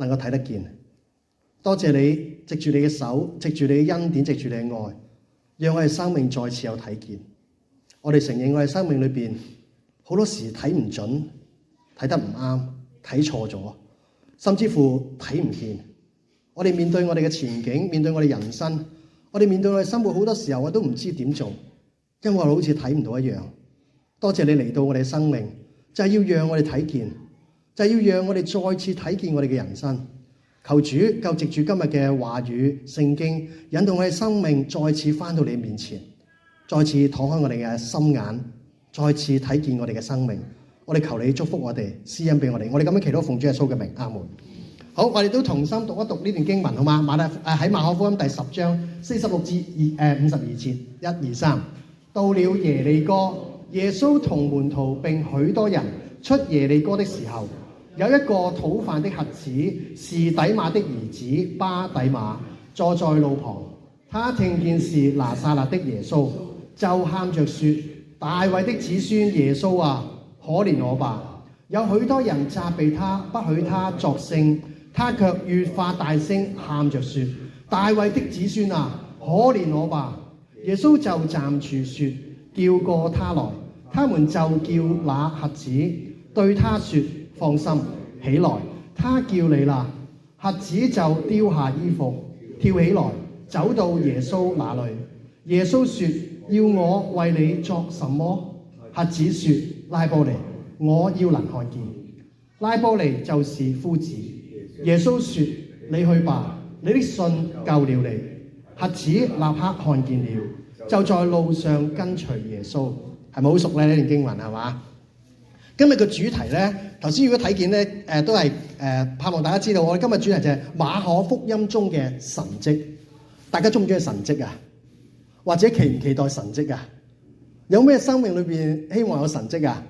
能夠睇得見。多謝你藉住你嘅手，藉住你嘅恩典，藉住你嘅愛，讓我哋生命再次有睇見。我哋承認我哋生命裏邊好多時睇唔準，睇得唔啱，睇錯咗，甚至乎睇唔見。我哋面對我哋嘅前景，面對我哋人生，我哋面對我哋生活，好多時候我都唔知點做，因為我哋好似睇唔到一樣。多謝你嚟到我哋嘅生命，就係要讓我哋睇見，就係要讓我哋再次睇見我哋嘅人生。求主就藉住今日嘅話語聖經，引導我哋生命再次返到你面前，再次敞開我哋嘅心眼，再次睇見我哋嘅生命。我哋求你祝福我哋，施恩俾我哋。我哋咁樣祈禱奉主耶穌嘅名，阿門。好，我哋都同心讀一讀呢段經文，好嗎？喺馬可福音第10章46至52節，1、2、3。到了耶利哥，耶穌同門徒並許多人出耶利哥的時候，有一個討飯的瞎子，是底馬的兒子巴底馬，坐在路旁。他聽見是拿撒勒的耶穌，就喊着說：大衛的子孫耶穌啊，可憐我吧！有許多人責備他，不許他作聲，他卻越發大聲喊着說：大衛的子孫啊，可憐我吧！耶穌就站住說：叫過他來。他們就叫那瞎子，對他說：放心，起來，他叫你啦。瞎子就丟下衣服，跳起來，走到耶穌那裏。耶穌說：要我為你作什麼？瞎子說：拉波尼，我要能看見。拉波尼就是夫子。耶穌說：你去吧，你的信救了你。瞎子立刻看見了，就在路上跟隨耶穌。係咪好熟咧？呢段經文係嘛？今日嘅主題咧，頭先如果睇見咧，都係盼望大家知道，我哋今日主題就係馬可福音中嘅神蹟。大家中唔中意神蹟啊？或者期唔期待神蹟啊？有咩生命裏邊希望有神蹟啊？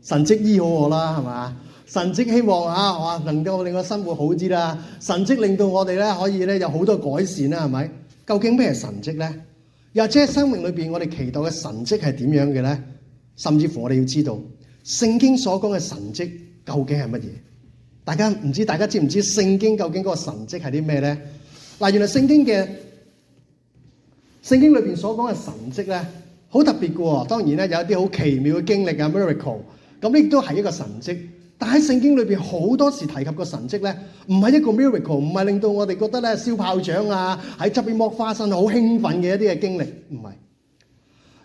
神蹟醫好我啦，係嘛？神蹟希望能夠令我生活好啲啦。神蹟令到我哋咧可以咧有好多改善啦，係咪？究竟咩係神蹟咧？又或者生命裏邊我哋期待嘅神蹟係點樣嘅咧？甚至乎我哋要知道聖經所講嘅神蹟究竟係乜嘢？大家知唔知聖經究竟嗰個神蹟係啲咩咧？嗱，原來聖經裏邊所講嘅神蹟咧，好特別嘅喎。當然咧，有一啲好奇妙嘅經歷啊 ，miracle， 咁亦都係一個神蹟。但喺聖經裏邊好多時提及個神蹟咧，唔係一個 miracle， 唔係令到我哋覺得咧燒炮仗啊，喺側邊剝花生好興奮嘅一啲嘅經歷，唔係。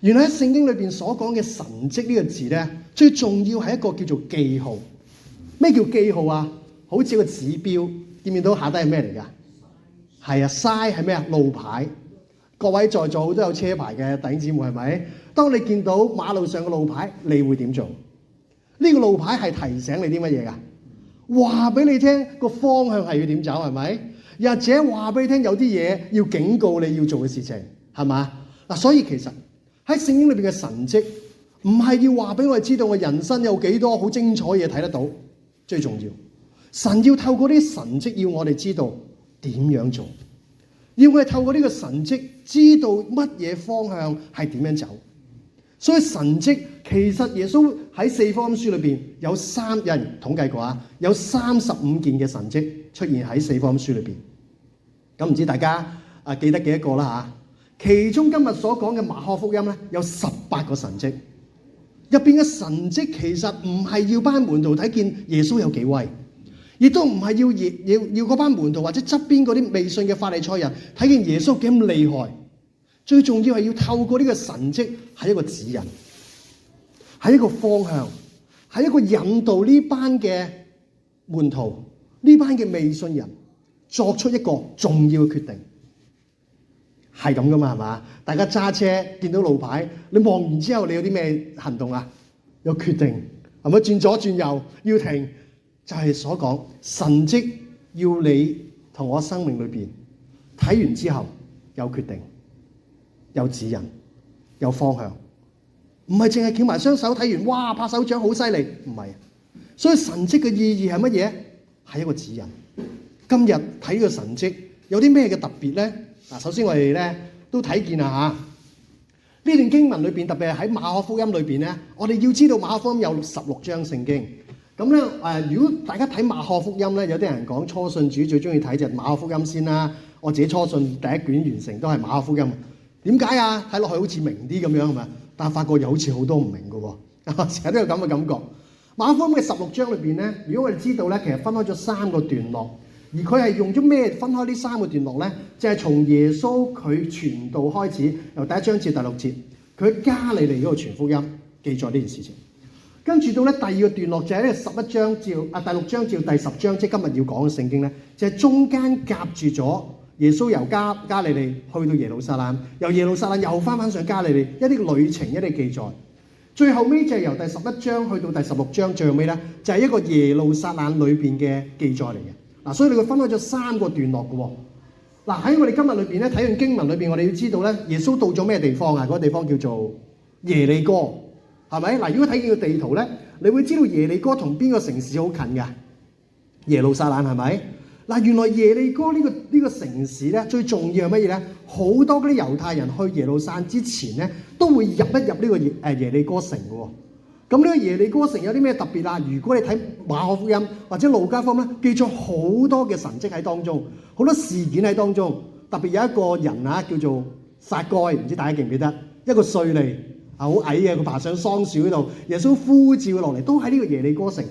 原來喺聖經裏邊所講嘅神蹟呢個字咧，最重要係一個叫做記號。咩叫記號啊？好似個指標，見唔見到下低係咩嚟㗎？係啊，sign係咩啊？路牌。各位在座好多有車牌嘅弟兄姊妹係咪？當你見到馬路上嘅路牌，你會點做？呢個路牌係提醒你啲乜嘢㗎？話俾你聽個方向係要點走係咪？又或者話俾你聽有啲嘢要警告你要做嘅事情係嘛？嗱，所以其實喺聖經裏邊嘅神蹟唔係要話俾我哋知道我人生有幾多好精彩嘢睇得到，最重要神要透過呢啲神蹟要我哋知道點樣做，要我哋透過呢個神蹟知道乜嘢方向係點樣走。所以神蹟其實耶穌喺4福音書裏邊有人統計過啊，有35件嘅神蹟出現喺4福音書裏邊。咁唔知大家記得幾多個啦嚇？其中今日所講嘅馬可福音咧，有18個神蹟。入邊嘅神蹟其實唔係要班門徒睇見耶穌有幾威，亦都唔係要嗰班門徒或者側邊嗰啲未信嘅法利賽人睇見耶穌幾咁厲害。最重要係要透過呢個神蹟係一個指引，係一個方向，係一個引導呢班嘅門徒，呢班嘅未信人作出一個重要嘅決定。係咁噶嘛，係嘛？大家揸車見到路牌，你望完之後你有啲咩行動啊？有決定係咪？轉左轉右要停，就係所講神蹟要你同我生命裏邊睇完之後有決定。有指引，有方向，唔係淨係翹埋雙手睇完，哇拍手掌好犀利，唔係。所以神蹟嘅意義係乜嘢？係一個指引。今日睇呢個神蹟有啲咩嘅特別咧？嗱，首先我哋咧都睇見啦嚇。呢段經文裏邊，特別係喺馬可福音裏邊咧，我哋要知道馬可福音有16章聖經，咁咧如果大家睇馬可福音咧，有啲人講初信主最中意睇就係馬可福音先啦。我自己初信第一卷完成都係馬可福音。點解啊？睇落去好似明啲咁樣係咪？但係發覺又好似好多唔明嘅喎，成日都有咁嘅感覺。馬可福音嘅16章裏邊咧，如果我哋知道咧，其實分開咗3個段落，而佢係用咗咩分開呢3個段落咧？就係從耶穌佢傳道開始，由第1章至第6節，佢喺加利利嗰度傳福音，記載呢件事情。跟住到咧第2個段落就係咧11章至第6章至第10章，即係今日要講嘅聖經咧，就係中間夾住咗耶穌由加利利去到耶路撒冷，由耶路撒冷又翻上加利利，一啲旅程一啲記載。最後尾就係由第11章去到第16章，最後尾咧就係一個耶路撒冷裏邊嘅記載嚟嘅。嗱，所以你會分開咗3個段落嘅喎。嗱，喺我哋今日裏邊咧睇完經文裏邊，我哋要知道咧耶穌到咗咩地方啊？嗰個地方叫做耶利哥，係咪？嗱，如果睇見個地圖咧，你會知道耶利哥同邊個城市好近㗎？耶路撒冷係咪？嗱，原來耶利哥呢個城市咧，最重要係乜嘢咧？好多嗰啲猶太人去耶路撒冷之前咧，都會入一入呢個耶利哥城嘅喎。咁呢個耶利哥城有啲咩特別啊？如果你睇馬可福音或者路加福音咧，記咗好多嘅神蹟喺當中，好多事件喺當中。特別有一個人啊，叫做撒該，唔知大家記唔記得？一個稅吏啊，好矮嘅，佢爬上桑樹嗰度，耶穌呼召佢落嚟，都喺呢個耶利哥城。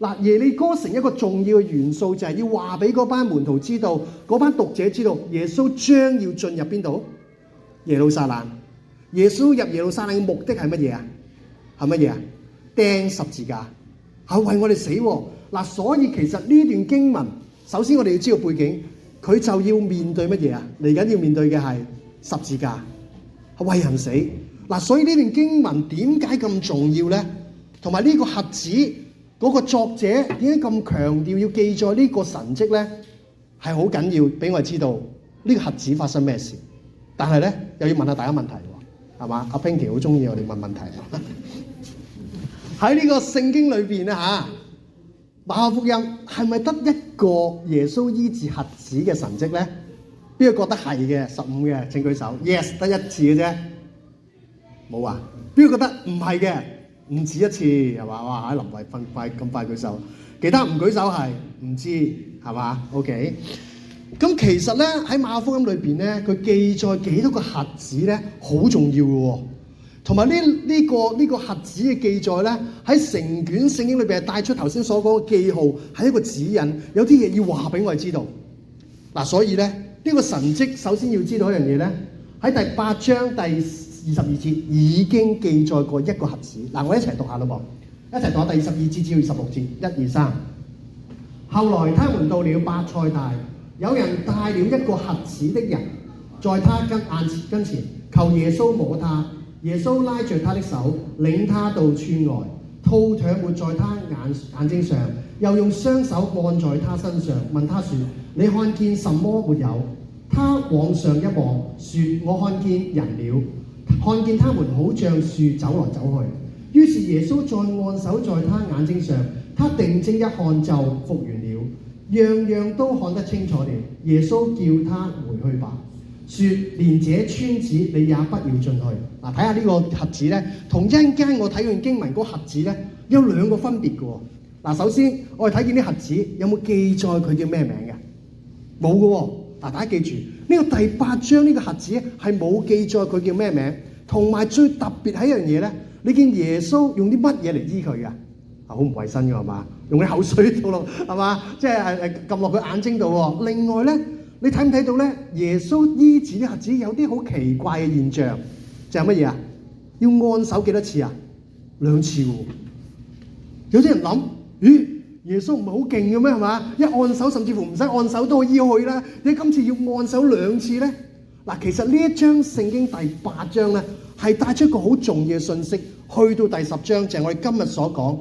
嗱，耶利哥城一個重要嘅元素就係要話俾嗰班門徒知道，嗰班讀者知道，耶穌將要進入邊度？耶路撒冷。耶穌入耶路撒冷嘅目的係乜嘢啊？係乜嘢啊？釘十字架，係為我哋死喎。嗱，所以其實呢段經文，首先我哋要知道背景，佢就要面對乜嘢啊？嚟緊要面對嘅係十字架，係為人死。嗱，所以呢段經文點解咁重要咧？同埋呢個瞎子嗰個作者點解咁強調要記載呢個神蹟咧？係好緊要，俾我哋知道呢個瞎子發生咩事。但係咧又要問下大家問題喎，係嘛？阿 Pinky 好中意我哋問問題啊！喺呢個聖經裏邊咧嚇，馬可福音係咪得一個耶穌醫治瞎子嘅神蹟咧？邊個覺得係嘅？15嘅請舉手。Yes， 得一次嘅啫，冇啊？邊個覺得唔係嘅？唔止一次係嘛？哇！喺林慧芬咁快舉手，其他唔舉手係唔知係嘛 ？OK。咁其實咧喺馬可福音裏邊咧，佢記載幾多個瞎子咧，好重要嘅喎。同埋呢個瞎子嘅記載咧，喺成卷聖經裏邊係帶出頭先所講嘅記號，係一個指引，有啲嘢要話俾我哋知道。嗱，所以咧呢個神蹟首先要知道一樣嘢咧，喺第8章第22節已經記載過一個瞎子。嗱，我一齊讀下咯噃，一齊讀下第22節至26節，1、2、3。後來他們到了伯賽大，有人帶了一個瞎子的人，在他跟前求耶穌摸他。耶穌拉着他的手，領他到村外，吐唾沫在他眼睛上，又用雙手按在他身上，問他說：你看見什麼沒有？他往上一望，說：我看見人了，看見他們好像樹走來走去。於是耶穌再按手在他眼睛上，他定睛一看就復原了，樣樣都看得清楚了。耶穌叫他回去吧。說連這村子你也不要進去。嗱，睇下呢個瞎子咧，同一陣間我睇完經文嗰瞎子咧，有2個分別嘅喎。嗱，首先我哋睇見啲瞎子有冇記載佢叫咩名嘅？冇嘅喎。嗱，大家記住呢個第8章呢個瞎子係冇記載佢叫咩名，同埋最特別係一樣嘢咧，你見耶穌用啲乜嘢嚟醫佢嘅？好唔衞生嘅係嘛？用啲口水倒落係嘛？即係撳落佢眼睛度喎。另外咧，你睇唔睇到咧？耶穌醫治啲瞎子有啲好奇怪嘅現象，就係乜嘢啊？要按手幾多次啊？2次喎。有啲人諗，咦？耶穌唔係好勁嘅咩？係嘛？一按手甚至乎唔使按手都可以醫佢啦。你今次要按手2次咧？嗱，其實呢一章聖經第8章咧，係帶出一個好重要嘅信息，去到第10章就係我哋今日所講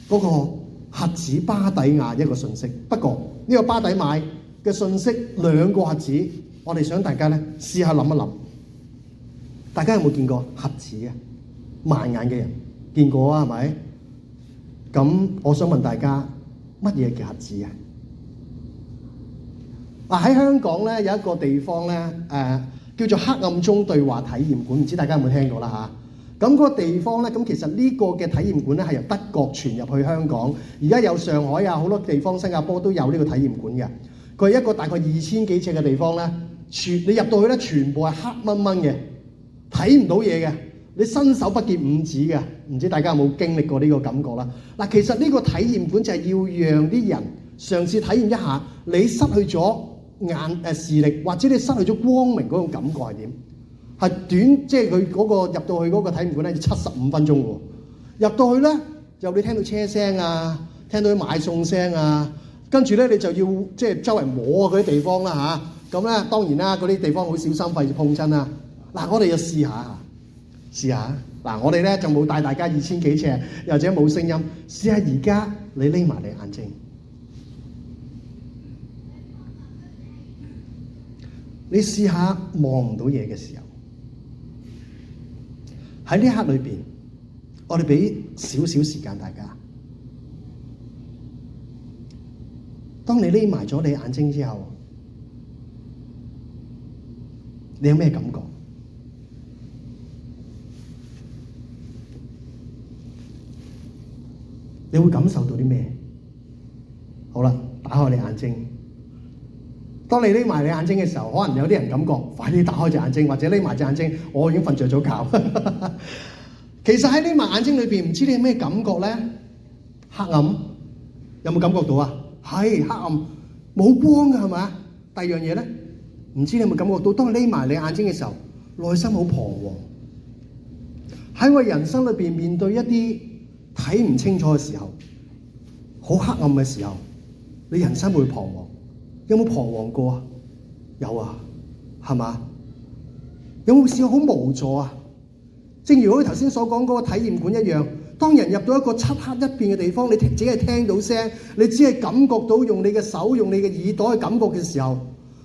嗰個瞎子巴底亞一個信息。不過呢個巴底買嘅信息2個瞎子，我哋想大家咧試下諗一諗，大家有冇見過瞎子嘅盲眼嘅人？見過啊，係咪？咁我想問大家，乜嘢叫瞎子啊？喺香港咧有一個地方咧，叫做黑暗中對話體驗館，唔知大家有冇聽過啦嚇？咁嗰個地方咧，咁其實呢個嘅體驗館咧係由德國傳入去香港，而家有上海啊，好多地方新加坡都有呢個體驗館嘅。佢係一個大概2000幾尺嘅地方咧，你入到去咧，全部係黑掹掹嘅，睇唔到嘢嘅，你伸手不見五指嘅。唔知大家有冇經歷過呢個感覺啦？嗱，其實呢個體驗館就係要讓啲人嘗試體驗一下，你失去咗視力，或者你失去咗光明嗰種感覺係點？係短，即係佢嗰個入到去嗰個體驗館咧，要75分鐘喎。入到去咧，又你聽到車聲啊，聽到啲買餸聲啊，跟住咧你就要即係周圍摸嗰啲地方啦嚇。咁咧當然啦，嗰啲地方好小心，費事碰親啦。嗱，我哋就試下。嗱，我哋咧就冇帶大家2000幾尺，又或者冇聲音，試下而家你匿埋你眼睛，你試下望唔到嘢嘅時候，喺呢一刻裏邊，我哋俾少少時間大家。當你匿埋咗你眼睛之後，你有咩感覺？你會感受到啲咩？好啦，打開你眼睛。當你匿埋你眼睛嘅時候，可能有啲人感覺，快啲打開隻眼睛，或者匿埋隻眼睛，我已經瞓着咗覺。其實喺匿埋眼睛裏邊，唔知你有咩感覺咧？黑暗，有冇感覺到啊？係黑暗，冇光㗎係咪？第二樣嘢咧，唔知你有冇感覺到？當你匿埋你眼睛嘅時候，內心好彷徨。喺我人生裏邊面對一啲睇唔清楚嘅時候，好黑暗嘅時候，你人生會彷徨。有冇彷徨過啊？有啊，係嘛？有冇試過好無助啊？正如我哋頭先所講嗰個體驗館一樣，當人入到一個漆黑一片嘅地方，你只係聽到聲，你只係感覺到用你嘅手、用你嘅耳朵去感覺嘅時候，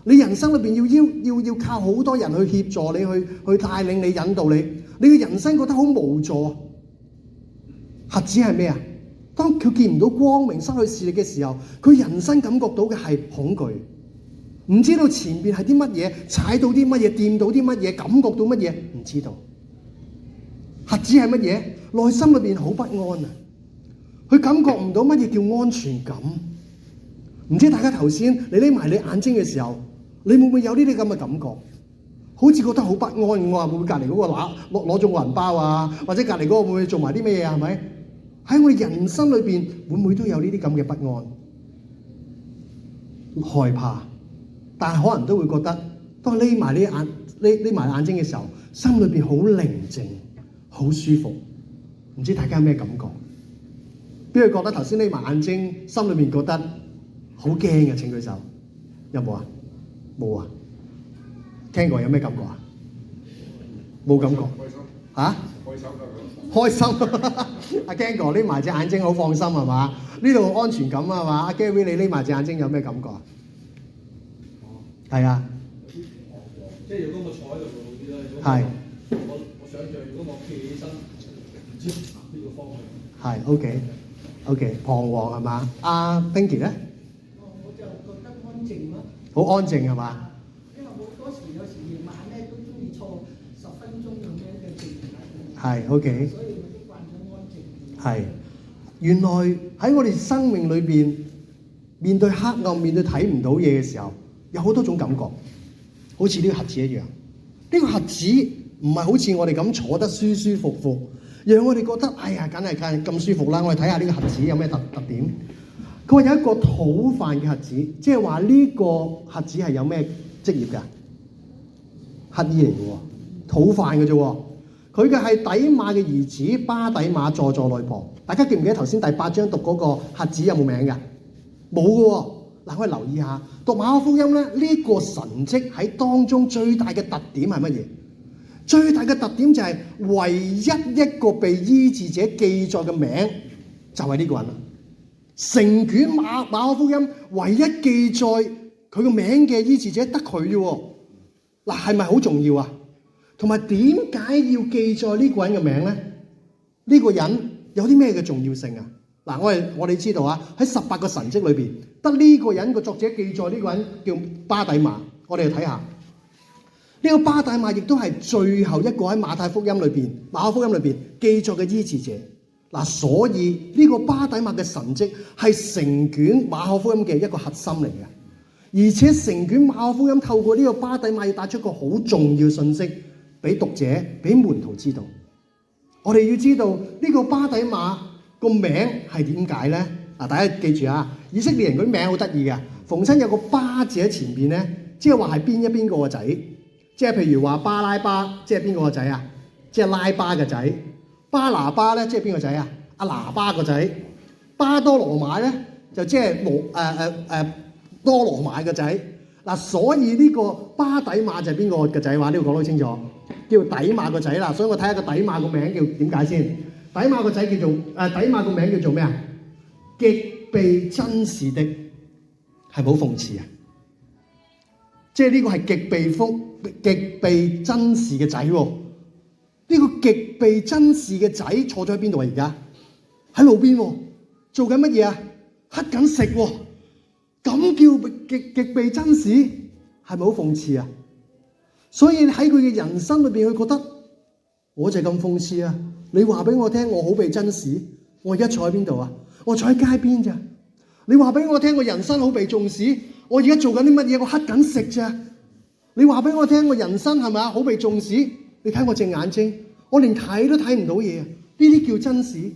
你人生裏邊要靠好多人去協助你、去帶領你、引導你，你嘅人生覺得好無助。瞎子係咩啊？當佢見唔到光明、失去視力嘅時候，佢人生感覺到嘅係恐懼，唔知道前面係啲乜嘢，踩到啲乜嘢，掂到啲乜嘢，感覺到乜嘢，唔知道。瞎子係乜嘢？內心裏邊好不安啊！佢感覺唔到乜嘢叫安全感。唔知大家頭先你匿埋你眼睛嘅時候，你會唔會有呢啲咁嘅感覺？好似覺得好不安咁啊！會唔會隔離嗰個攞咗個銀包啊？或者隔離嗰個會唔會做埋啲咩嘢啊？係咪？喺我哋人生裏邊，會唔會都有呢啲咁嘅不安、害怕？但係可能都會覺得，當匿埋眼睛嘅時候，心裏邊好寧靜、好舒服。唔知大家有咩感覺？邊個覺得頭先匿埋眼睛，心裏邊覺得好驚嘅？請舉手。有冇啊？冇啊？聽過有咩感覺啊？冇感覺。嚇？開心，阿 Ken 哥匿埋隻眼睛好放心係嘛？呢度安全感啊嘛？阿 Gary 你匿埋隻眼睛有咩感覺啊？係啊，即係如果我坐喺度會好啲啦。係。我想像如果我企起身，唔知呢個方向。係 OK，彷徨係嘛？阿 Pinky 咧？我就覺得安靜咯。好安靜係嘛？因為好多時有時夜晚咧都中意坐10分鐘咁樣嘅靜下。係 OK。所以我都慣咗安靜。係，原來喺我哋生命裏邊，面對黑暗、面對睇唔到嘢嘅時候，有好多種感覺，好似呢個瞎子一樣。呢個瞎子唔係好似我哋咁坐得舒舒服服，讓我哋覺得哎呀，梗係咁舒服啦。我哋睇下呢個瞎子有咩特點。佢話有一個討飯嘅瞎子，即係話呢個瞎子係有咩職業㗎？乞兒嚟嘅喎，討飯嘅啫喎。佢嘅係底馬嘅兒子巴底馬坐內旁。大家記唔記得頭先第8章讀嗰個瞎子有冇名㗎？冇嘅喎。嗱，可以留意下讀馬可福音咧，呢個神蹟喺當中最大嘅特點係乜嘢？最大嘅特點就係唯一一個被醫治者記載嘅名就係呢個人啦。成卷馬可福音唯一記載佢個名嘅醫治者得佢啫喎。嗱，係咪好重要啊？同埋點解要記載呢個人嘅名咧？呢個人有啲咩嘅重要性啊？嗱，我哋知道啊，喺18個神蹟裏邊，得呢個人個作者記載呢個人叫巴底馬。我哋嚟睇下呢個巴底馬亦都係最後一個喺馬可福音裏邊記載嘅醫治者。嗱，所以呢個巴底馬嘅神蹟係成卷馬可福音嘅一個核心嚟嘅，而且成卷馬可福音透過呢個巴底馬要帶出一個好重要信息俾讀者、俾門徒知道。我哋要知道呢個巴底馬個名係點解咧？嗱，大家記住啊，以色列人嗰啲名好得意嘅，逢親有個巴字喺前邊咧，即係話係邊個個仔。即係譬如話巴拉巴，即係邊個個仔啊？即係拉巴嘅仔。巴拿巴咧，即係邊個仔啊？阿拿巴個仔。巴多羅買咧，就即係多羅買個仔。嗱，所以呢個巴底馬就係邊個嘅仔話？呢個講得清楚，叫底馬個仔啦。所以我睇下個底馬個名叫點解先？底馬個仔叫做底馬個名叫做咩啊？極被珍視的，係冇諷刺啊！即係呢個係極被珍視嘅仔喎。呢個極被珍視嘅仔坐咗喺邊度啊？而家喺路邊喎，做緊乜嘢啊？乞緊食喎，咁叫極被珍視，係咪好諷刺啊？所以喺佢嘅人生裏邊，佢覺得我就係咁諷刺啊！你話俾我聽，我好被珍視，我而家坐喺邊度啊？我坐喺街邊咋？你話俾我聽，我人生好被重視，我而家做緊啲乜嘢？我乞緊食咋？你話俾我聽，我人生係咪啊？好被重視？你睇我隻眼睛，我連睇都睇唔到嘢啊！呢啲叫珍視。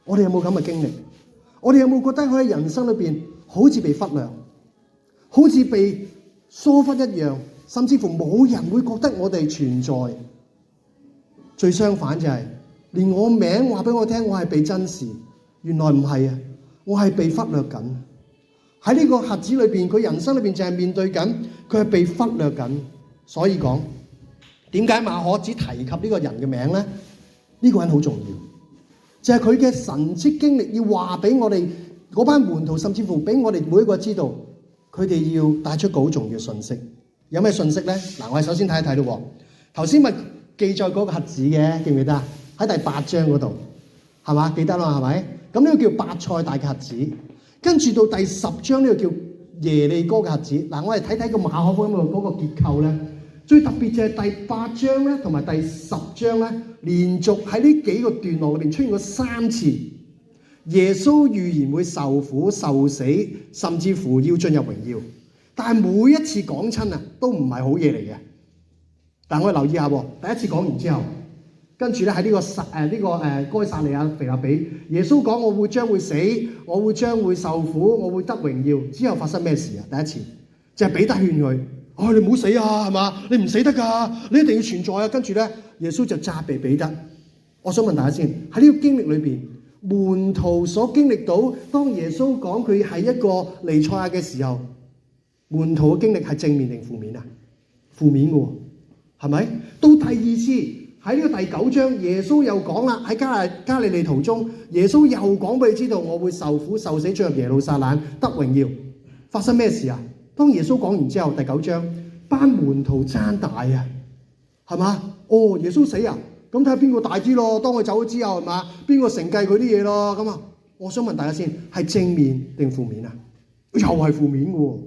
我哋有冇咁嘅經歷？我哋有冇覺得佢喺人生裏邊好似被忽略，好似被疏忽一樣，甚至乎冇人會覺得我哋存在？最相反就係，連我名話俾我聽，我係被珍視，原來唔係啊！我係被忽略緊。喺呢個核子裏邊，佢人生裏邊就係面對緊，佢係被忽略緊。所以講，點解馬可只提及呢個人嘅名咧？呢個人好重要，就係佢嘅神蹟經歷，要話俾我哋嗰班門徒，甚至乎俾我哋每一個知道，佢哋要帶出個好重要嘅信息。有咩信息咧？嗱，我哋首先睇一睇咯。頭先咪記載嗰個核子嘅，記唔記得啊？喺第8章嗰度，係嘛？記得啦，係咪？咁呢個叫伯賽大嘅核子。跟住到第10章呢個叫耶利哥嘅核子。嗱，我哋睇睇個馬可福音嗰個結構咧，最特別就係第8章咧，同埋第10章咧，連續喺呢幾個段落裏邊出現過3次，耶穌預言會受苦受死，甚至乎要進入榮耀。但係每一次講親啊，都唔係好嘢嚟嘅。但係我哋留意下喎，第一次講完之後，跟住咧喺呢個該撒利亞腓立比，耶穌講我會將會死，我會將會受苦，我會得榮耀。之後發生咩事啊？第一次就係彼得勸佢，你唔好死啊，係嘛？你唔死得㗎，你一定要存在啊！跟住咧，耶穌就責備彼得。我想問大家先，喺呢個經歷裏邊，門徒所經歷到，當耶穌講佢係一個彌賽亞嘅時候，門徒嘅經歷係正面定負面啊？負面嘅喎，係咪？到第二次。喺呢個第9章，耶穌又講啦，喺加利利途中，耶穌又講俾你知道，我會受苦受死，進入耶路撒冷得榮耀。發生咩事啊？當耶穌講完之後，第9章，班門徒爭大啊，係嘛？耶穌死啊，咁睇下邊個大啲咯。當佢走咗之後，係嘛？邊個承繼佢啲嘢咯？咁啊，我想問大家先，係正面定負面啊？又係負面嘅喎。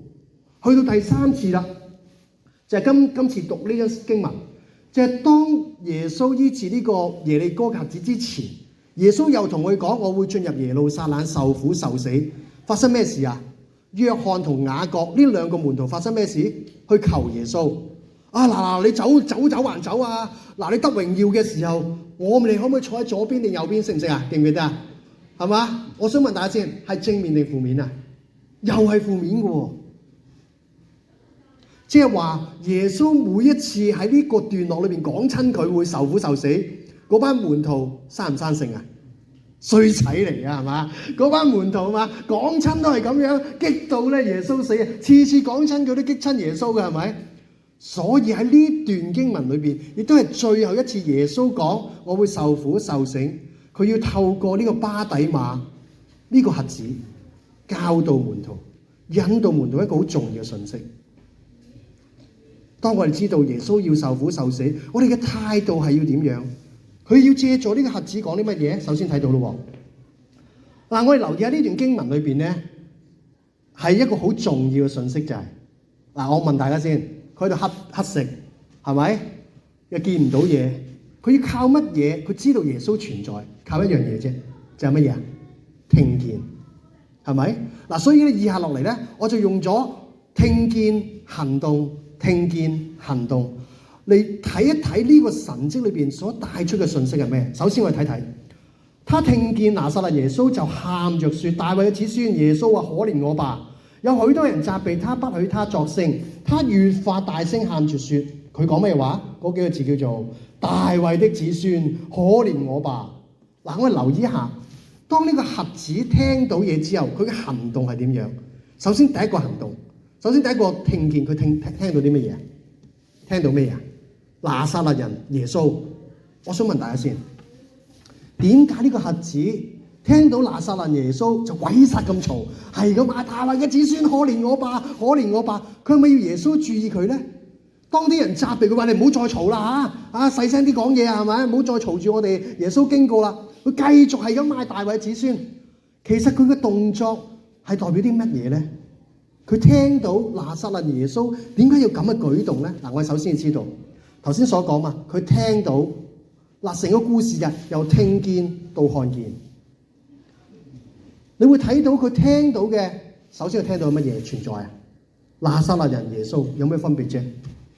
去到第3次啦，就係今次讀呢張經文。就係當耶穌醫治呢個耶利哥核子之前，耶穌又同佢講：我會進入耶路撒冷受苦受死。發生咩事啊？約翰同雅各呢2個門徒發生咩事？去求耶穌你走還走啊！嗱，你得榮耀嘅時候，你可唔可以坐喺左邊定右邊？識唔識啊？記唔記得啊？係嘛？我想問大家先，係正面定負面啊？又係負面嘅喎。即係話耶穌每一次喺呢個段落裏邊講親佢會受苦受死，嗰班門徒生唔生性啊？衰仔嚟㗎係嘛？嗰班門徒嘛，講親都係咁樣，激到咧耶穌死啊！次次講親佢都激親耶穌嘅係咪？所以喺呢段經文裏邊，亦都係最後一次耶穌講我會受苦受死，佢要透過呢個巴底馬呢個核子教導門徒，引導門徒一個好重要嘅信息。當我哋知道耶穌要受苦受死，我哋嘅態度係要點樣？佢要借助呢個核子講啲乜嘢？首先睇到咯，我哋留意下呢段經文裏邊咧，係一個好重要嘅信息就係，我問大家先，佢喺度乞食，係咪？又見唔到嘢，佢要靠乜嘢？佢知道耶穌存在，靠一樣嘢啫，就係乜嘢啊？聽見，係咪？嗱，所以咧，以下落嚟咧，我就用咗聽見行動、聽見行動嚟睇一睇呢個神蹟裏邊所帶出嘅信息係咩？首先我哋睇睇，他聽見拿撒勒耶穌就喊着說：大衛嘅子孫耶穌啊，可憐我吧！有許多人責備他，不許他作聲，他越發大聲喊住說：佢講咩話？嗰幾個字叫做大衛的子孫，可憐我吧！嗱，我哋留意一下，當呢個瞎子聽到嘢之後，佢嘅行動係點樣？首先第一個行動，首先第一個聽見，佢聽到啲乜嘢？聽到咩啊？拿撒勒人耶穌。我想問大家先，點解呢個瞎子聽到拿撒勒耶穌就鬼殺咁嘈，係咁嗌大衛嘅子孫，可憐我吧，可憐我吧？佢係咪要耶穌注意佢咧？當啲人責備佢話：你唔好再嘈啦嚇，細聲啲講嘢啊，係咪？唔好再嘈住我哋耶穌經過啦。佢繼續係咁嗌大衛子孫。其實佢嘅動作係代表啲乜嘢咧？佢聽到拿撒勒耶穌點解要咁嘅舉動咧？嗱，我哋首先要知道頭先所講嘛，佢聽到嗱，成個故事嘅由聽見到看見，你會睇到佢聽到嘅，首先佢聽到乜嘢存在啊？拿撒勒人耶穌有咩分別啫？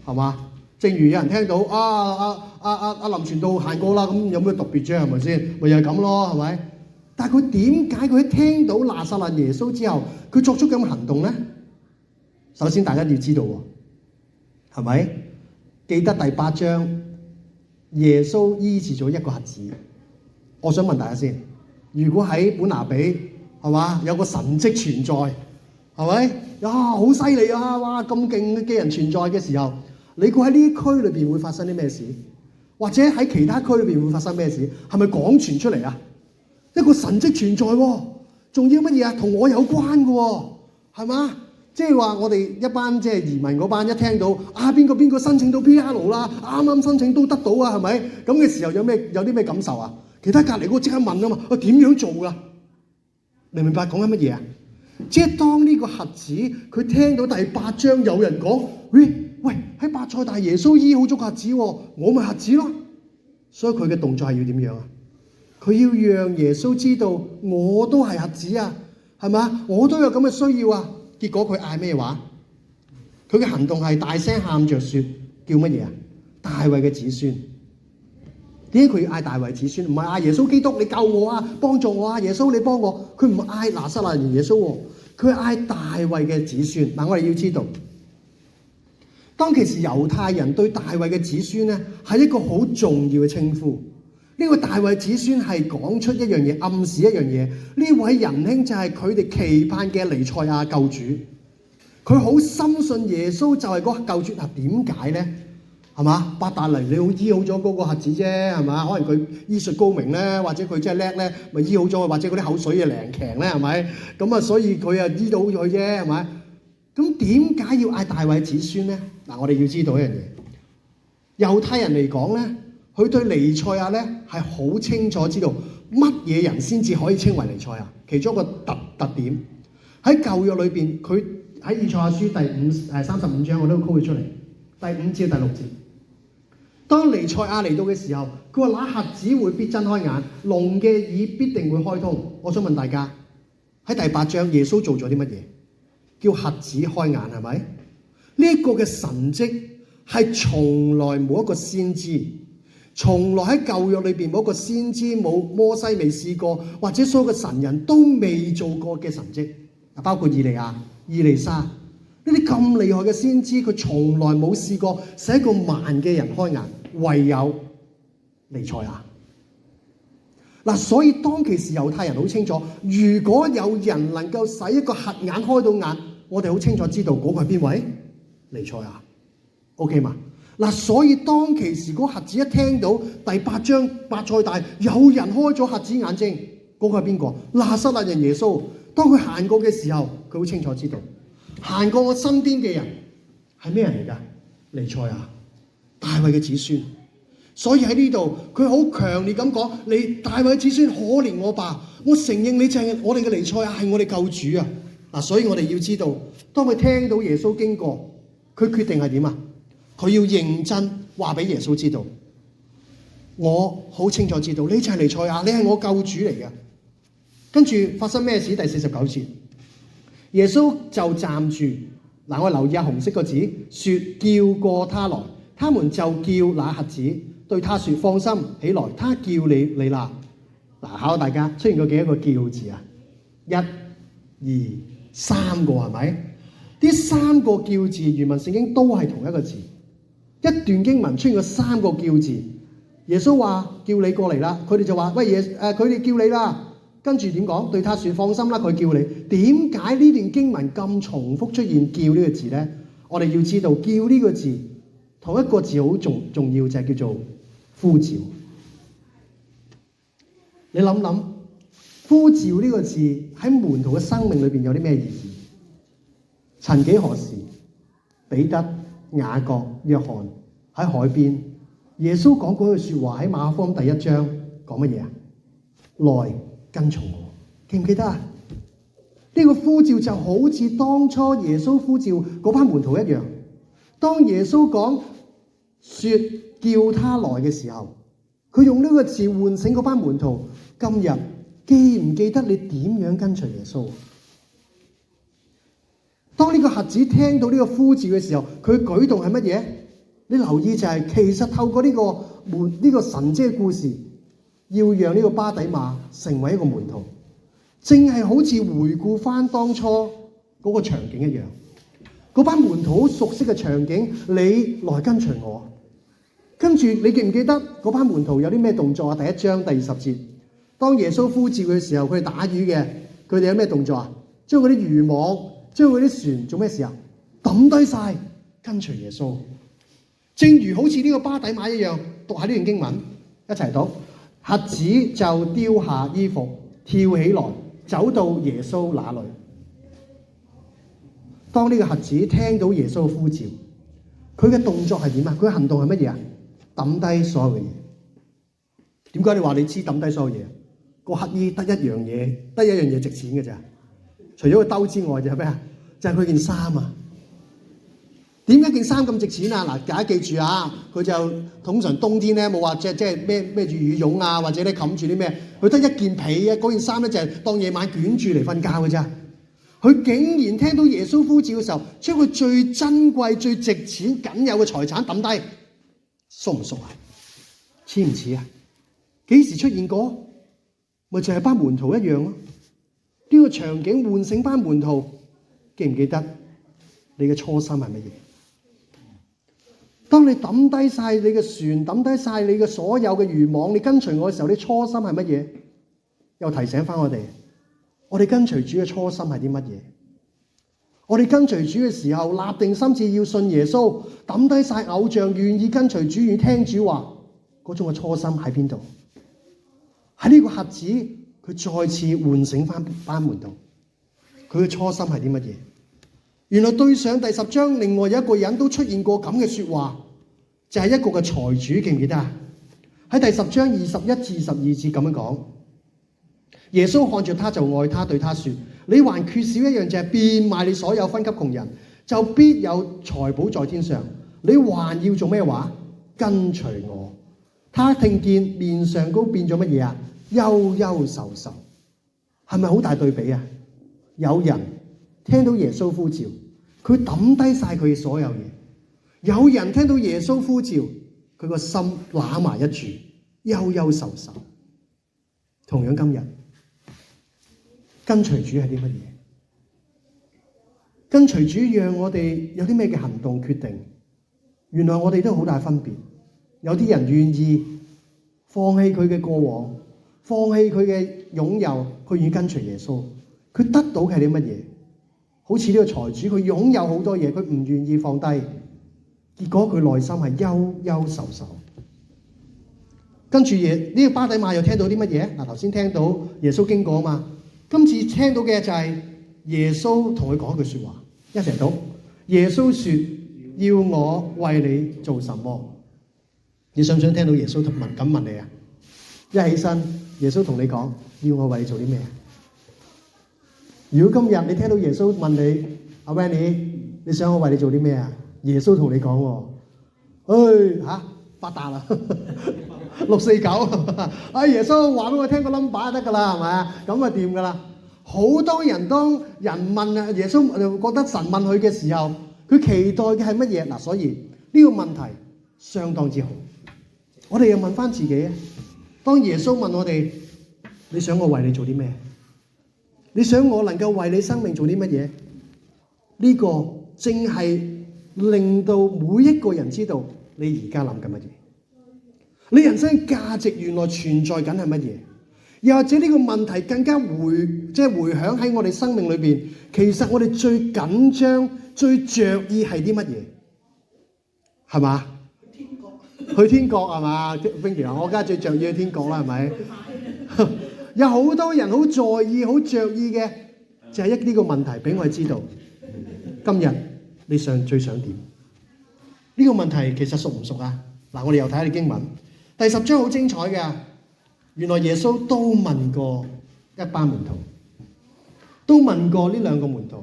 係嘛？正如有人聽到林傳道行過啦，咁有咩特別啫？係咪先？咪又係咁咯，係咪？但係佢點解佢一聽到拿撒勒耶穌之後，佢作出咁嘅行動咧？首先大家要知道喎，係咪？記得第8章，耶穌醫治咗一個瞎子。我想問大家先，如果喺本拿比係嘛有個神蹟存在，係咪？好犀利啊！哇，咁勁嘅人存在嘅時候，你估喺呢啲區裏邊會發生啲咩事？或者喺其他區裏邊會發生咩事？係咪廣傳出嚟啊？一個神蹟存在喎，仲要乜嘢啊？同我有關嘅喎，係嘛？即係話我哋一班即係移民嗰班，一聽到邊個申請到 PR 啦，啱啱申請都得到啊，係咪？咁嘅時候有啲咩感受啊？其他隔離嗰個即刻問啊嘛，我點樣做㗎？你明白講緊乜嘢啊？即係當呢個瞎子佢聽到第8章有人講，喂，喺伯賽大耶穌醫好咗瞎子喎，我咪瞎子咯。所以佢嘅動作係要點樣啊？佢要讓耶穌知道我都係瞎子啊，係嘛？我都有咁嘅需要啊。結果佢嗌咩話？佢嘅行動係大聲喊着說，叫乜嘢啊？大衛嘅子孫。點解佢要嗌大衛子孫？唔係嗌耶穌基督你救我啊，幫助我啊，耶穌你幫我。佢唔嗌拿撒勒人耶穌喎，佢嗌大衛嘅子孫。嗱，我哋要知道，當其時猶太人對大衛嘅子孫咧係一個好重要嘅稱呼。呢個大衛子孫係講出一樣嘢，暗示一樣嘢。呢位仁兄就係佢哋期盼嘅彌賽亞救主。佢好深信耶穌就係嗰個救主。嗱，點解咧？係嘛？伯大尼你好醫好咗嗰個瞎子啫，係嘛？可能佢醫術高明咧，或者佢真係叻咧，咪醫好咗，或者嗰啲口水啊靈強咧，係咪？咁啊，所以佢啊醫到佢啫，係咪？咁點解要嗌大衛子孫咧？嗱，我哋要知道一樣嘢。猶太人嚟講咧，佢對彌賽亞咧係好清楚知道乜嘢人先至可以稱為彌賽亞。其中一個特點喺舊約裏邊，佢喺以賽亞書第35章我都 call 佢出嚟，第5至第6節。當彌賽亞嚟到嘅時候，佢話那瞎子會必睜開眼，聾嘅耳必定會開通。我想問大家喺第8章耶穌做咗啲乜嘢？叫瞎子開眼，係咪？呢一個嘅神蹟係從來冇一個先知，從來喺舊約裏邊冇一個先知，冇摩西未試過，或者所有嘅神人都未做過嘅神蹟。包括以利亞、以利沙呢啲咁厲害嘅先知，佢從來冇試過使一個盲嘅人開眼，唯有彌賽亞。嗱，所以當其時猶太人好清楚，如果有人能夠使一個瞎眼開到眼，我哋好清楚知道嗰個係邊位？彌賽亞。OK 嘛？嗱，所以當其時嗰個瞎子一聽到第8章伯賽大有人開咗瞎子眼睛，嗰個係邊個？拿撒勒人耶穌。當佢行過嘅時候，佢好清楚知道，行過我身邊嘅人係咩人嚟㗎？彌賽亞，大衛嘅子孫。所以喺呢度，佢好強烈咁講：你大衛嘅子孫，可憐我吧！我承認你就係我哋嘅彌賽亞，係我哋救主啊！嗱，所以我哋要知道，當佢聽到耶穌經過，佢決定係點啊？佢要認真話俾耶穌知道，我好清楚知道你就係彌賽亞，你係我救主嚟嘅。跟住發生咩事？第49節，耶穌就站住，嗱，我留意下紅色個字，說叫過他來，他們就叫那瞎子對他說：放心起來，他叫你嚟啦。嗱，考大家出現過幾多個叫字啊？1、2、3個係咪？呢3個叫字原文聖經都係同一個字，一段經文出現過3個叫字。耶穌話叫你過嚟啦，佢哋就話喂佢哋叫你啦。跟住點講？對他說：放心啦，佢叫你。點解呢段經文咁重複出現叫呢個字呢？我哋要知道叫呢個字同一個字好重要，就係叫做呼召。你諗諗，呼召呢個字喺門徒嘅生命裏邊有啲咩意義？曾幾何時，彼得、雅各、約翰喺海邊，耶穌講嗰句説話喺馬可福音第1章講乜嘢啊？來跟從我，記唔記得啊？呢個呼召就好似當初耶穌呼召嗰班門徒一樣。當耶穌講說叫他來嘅時候，佢用呢個字喚醒嗰班門徒。今日記唔記得你點樣跟隨耶穌？當呢個瞎子聽到呢個呼召嘅時候，佢舉動係乜嘢？你留意就係其實透過呢個神蹟嘅故事，要讓呢個巴底馬成為一個門徒，正係好似回顧翻當初嗰個場景一樣。嗰班門徒好熟悉嘅場景，你來跟隨我。跟住你記唔記得嗰班門徒有啲咩動作啊？第1章第20節，當耶穌呼召嘅時候，佢哋打魚嘅，佢哋有咩動作啊？將嗰啲漁網，將嗰啲船做咩事啊？抌低晒，跟隨耶穌。正如好似呢個巴底馬一樣，讀下呢段經文，一齊讀。瞎子就丟下衣服，跳起來，走到耶穌那裏。當呢個瞎子聽到耶穌嘅呼召，佢嘅動作係點啊？佢嘅行動係乜嘢啊？抌低所有嘅嘢。點解你話你知抌低所有嘢？個乞兒得一樣嘢值錢嘅咋？除咗個兜之外，就係咩啊？就係佢件衫啊！點解件衫咁值錢啊？嗱，大家記住啊！佢就通常冬天咧冇話即係孭住羽絨啊，或者咧冚住啲咩？佢得一件被啊！嗰件衫咧就係當夜晚捲住嚟瞓覺嘅咋。佢竟然聽到耶穌呼召嘅時候，將佢最珍貴、最值錢、僅有嘅財產抌低，熟唔熟啊？似唔似啊？幾時出現過？咪就係班門徒一樣咯。呢個場景喚醒班門徒，記唔記得你嘅初心係乜嘢？當你抌低晒你嘅船，抌低晒你嘅所有嘅漁網，你跟隨我嘅時候，你初心係乜嘢？又提醒翻我哋，我哋跟隨主嘅初心係啲乜嘢？我哋跟隨主嘅時候，立定心志要信耶穌，抌低晒偶像，願意跟隨主，願意聽主話，嗰種嘅初心喺邊度？喺呢個瞎子，佢再次喚醒翻班門徒，佢嘅初心係啲乜嘢？原來對上第10章，另外有一個人都出現過咁嘅說話，就係一個嘅財主，記唔記得啊？喺第10章21至22節咁樣講，耶穌看着他就愛他，對他說：你還缺少一樣，就係變賣你所有分給窮人，就必有財寶在天上。你還要做咩話？跟隨我。他聽見面上高變咗乜嘢啊？憂憂愁愁，係咪好大對比啊？有人聽到耶穌呼召，佢抌低晒佢嘅所有嘢；有人聽到耶穌呼召，佢個心揦埋一住，憂憂愁愁。同樣今日跟隨主係啲乜嘢？跟隨主讓我哋有啲咩嘅行動決定？原來我哋都好大分別。有啲人願意放棄佢嘅過往，放棄佢嘅擁有，佢願意跟隨耶穌。佢得到嘅係啲乜嘢？好似呢個財主，佢擁有好多嘢，佢唔願意放低，結果佢內心係憂憂愁愁。跟住呢個巴底馬又聽到啲乜嘢？嗱，頭先聽到耶穌經過啊嘛，今次聽到嘅就係耶穌同佢講一句說話，一齊讀。耶穌說：要我為你做什麼？你想唔想聽到耶穌咁問你啊？一起身，耶穌同你講：要我為你做啲咩？如果今日你聽到耶穌問你，阿 Wenny，你想我為你做啲咩啊？耶穌同你講：發達啦649耶穌話俾我聽個 number 就得㗎啦，係咪啊？咁啊掂㗎啦。好多人當人問啊耶穌覺得神問佢嘅時候，佢期待嘅係乜嘢嗱？所以呢個問題相當之好。我哋又問翻自己啊，當耶穌問我哋，你想我為你做啲咩？你想我能夠為你生命做啲乜嘢？呢個正係令到每一個人知道你而家諗緊乜嘢，你人生價值原來存在緊係乜嘢？又或者呢個問題更加回響喺我哋生命裏邊，其實我哋最緊張、最着意係啲乜嘢？係嘛？去天國係嘛？Vinky 話：我而家最着意去天國啦，係咪？有好多人好在意、好着意嘅，就係呢個問題俾我哋知道。今日你最想點？呢個問題其實熟唔熟啊？嗱，我哋又睇下啲經文，第10章好精彩嘅。原來耶穌都問過一班門徒，都問過呢兩個門徒。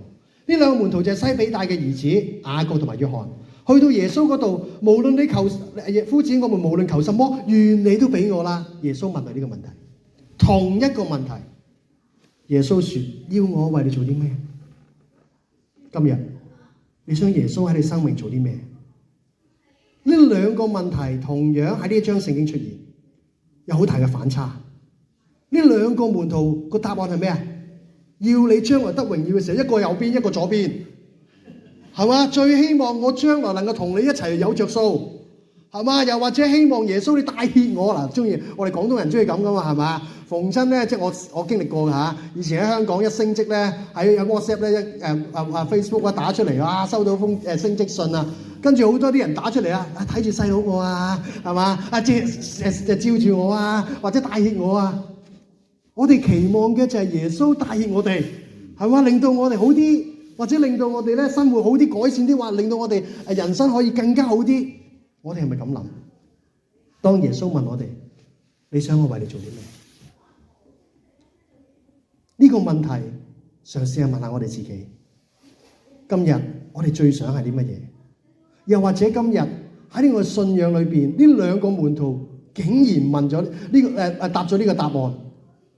呢兩個門徒就係西比泰嘅兒子雅各同埋約翰。去到耶穌嗰度，無論你求夫子，我們無論求什麼，願你都俾我啦。耶穌問佢呢個問題，同一個問題。耶穌說：要我為你做啲咩？今日你想耶穌喺你生命做啲咩？呢兩個問題同樣喺呢一章聖經出現，有好大嘅反差。呢兩個門徒個答案係咩啊？要你將來得榮耀嘅時候，一個右邊，一個左邊，係嘛？最希望我將來能夠同你一齊有着數，係嘛？又或者希望耶穌你帶挈我嗱，中意我哋廣東人中意咁噶嘛，係嘛？逢親咧，即係我經歷過㗎嚇。以前喺香港一升職咧，喺 WhatsApp 咧Facebook 打出嚟啊，收到封升職信啊，跟住好多啲人打出嚟啊，睇住細佬我啊，係嘛？照住我啊，或者帶挈我啊。我哋期望嘅就係耶穌帶挈我哋，係嘛？令到我哋好啲，或者令到我哋咧生活好啲、改善啲，或令到我哋人生可以更加好啲。我哋係咪咁諗？當耶穌問我哋：你想我為你做啲咩？呢個問題，嘗試下問下我哋自己。今日我哋最想係啲乜嘢？又或者今日喺呢個信仰裏邊，呢兩個門徒竟然問咗答咗呢個答案。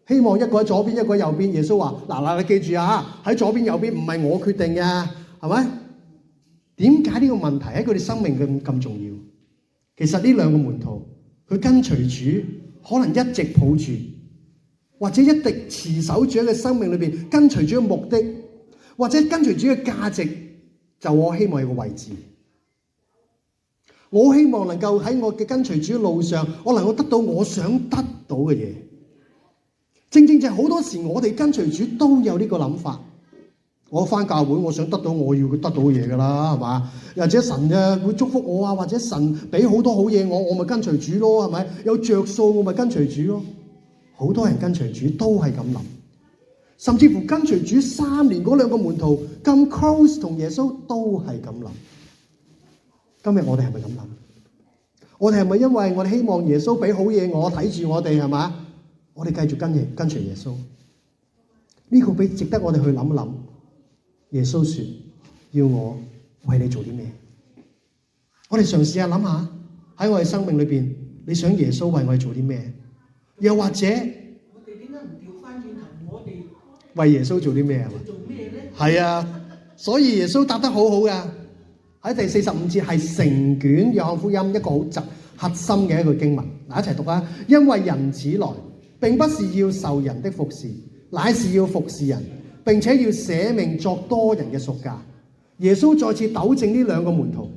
希望一個喺左邊，一個喺右邊。耶穌話：嗱，你記住啊，喺左邊右邊唔係我決定嘅，係咪？點解呢個問題喺佢哋生命咁重要？其實呢兩個門徒，佢跟隨主，可能一直抱住，或者一直持守住喺佢生命裏邊跟隨主嘅目的，或者跟隨主嘅價值，就我希望有個位置。我希望能夠喺我嘅跟隨主嘅路上，我能夠得到我想得到嘅嘢。正正就係好多時我哋跟隨主都有呢個諗法。我返教會，我想得到我要得到嘅嘢㗎啦，係嘛？又或者神會祝福我啊，或者神俾好多好嘢我咪跟隨主咯，係咪？有着數我咪跟隨主咯。好多人跟隨主都係咁諗，甚至乎跟隨主3年嗰兩個門徒咁 close 同耶穌都係咁諗。今日我哋係咪咁諗？我哋係咪因為我哋希望耶穌俾好嘢我睇住我哋係嘛？我哋繼續跟隨耶穌？呢個比值得我哋去諗一諗。耶穌說：要我為你做啲咩？我哋嘗試下諗下喺我哋生命裏邊，你想耶穌為我哋做啲咩？又或者我哋點解唔調翻轉頭？我哋為耶穌做啲咩啊？做咩咧？係啊，所以耶穌答得好好㗎。喺第45節係成卷約翰福音一個好核心嘅一個經文。嗱，一齊讀啊！因為人子來，並不是要受人的服侍，乃是要服侍人，並且要捨命作多人嘅贖價。耶穌再次糾正呢兩個門徒：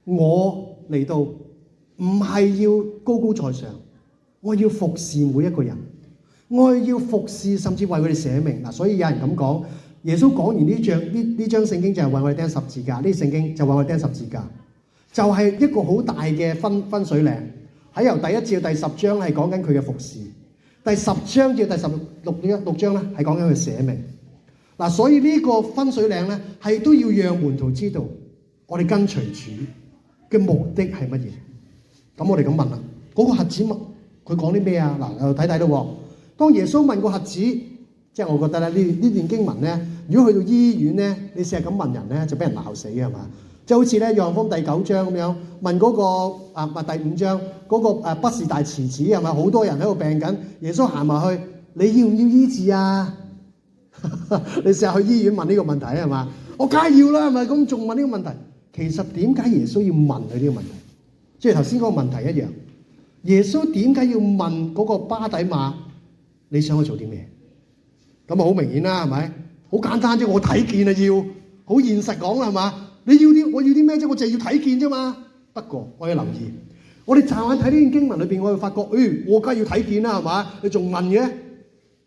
我嚟到唔係要高高在上，我要服侍每一個人，我要服侍甚至為佢哋捨命。嗱，所以有人咁講，耶穌講完呢章聖經就係為我哋釘十字架，呢聖經就為我哋釘十字架，就係一個好大嘅分水嶺。喺由第1至到第10章係講緊佢嘅服侍，第10章至到第16章咧係講緊佢捨命。嗱，所以呢個分水嶺咧係都要讓門徒知道，我哋跟隨主嘅目的係乜嘢。咁我哋咁問啦，嗰個瞎子佢講啲咩啊？嗱，睇到喎。當耶穌問個瞎子，即係我覺得咧呢段經文咧，如果去到醫院咧，你成日咁問人咧，就俾人鬧死嘅係嘛？即係好似咧《約翰福音》第9章咁樣問嗰個第5章嗰個畢士大池子係咪？好多人喺度病緊，耶穌行埋去，你要唔要醫治啊？你成日去醫院問呢個問題係嘛？我梗係要啦，係咪咁仲問呢個問題？其實點解耶穌要問佢呢個問題？即係頭先嗰個問題一樣，耶穌點解要問嗰個巴底馬？你想去做啲咩？咁啊好明顯啦，係咪？好簡單啫，我睇見啊要，好現實講啦係嘛？你要啲，我要啲咩啫？我就係要睇見啫嘛。不過我要留意，我哋驟眼睇呢段經文裏邊，我會發覺，我梗係要睇見啦，係嘛？你仲問嘅？